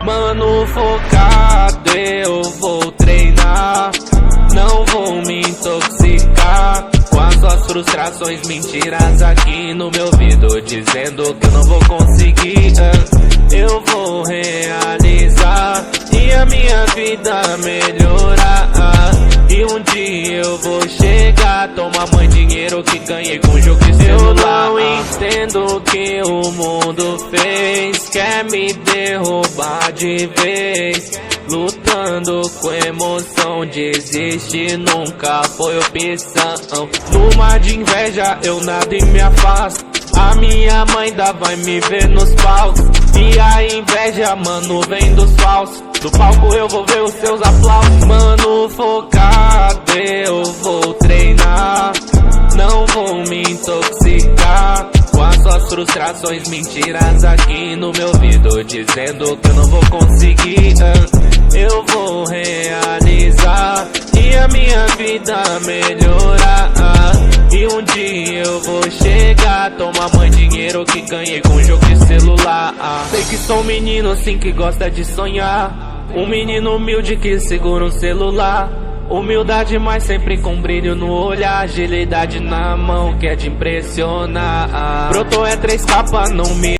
Mano, focado, eu vou treinar. Não vou me intoxicar com as suas frustrações, mentiras aqui no meu ouvido, dizendo que eu não vou conseguir. Eu vou realizar e a minha vida melhorar. E um dia eu vou chegar, tomar mais dinheiro que ganhei com jogo de celular. Eu não entendo o que o mundo fez, quer me derrubar de vez. Lutando com emoção, desistir nunca foi opção. Numa de inveja eu nado e me afasto, a minha mãe ainda vai me ver nos palcos. E a inveja, mano, vem dos falsos. Do palco eu vou ver os seus aplausos. Mano, focado, eu vou treinar. Não vou me intoxicar com as suas frustrações, mentiras aqui no meu ouvido, dizendo que eu não vou conseguir. Eu vou realizar e a minha vida melhorar. E um dia eu vou chegar, tomar mais dinheiro que ganhei com jogo de celular. Sei que sou um menino assim que gosta de sonhar, um menino humilde que segura um celular. Humildade, mas sempre com brilho no olhar, agilidade na mão que é de impressionar. Brotou é 3 capas, não me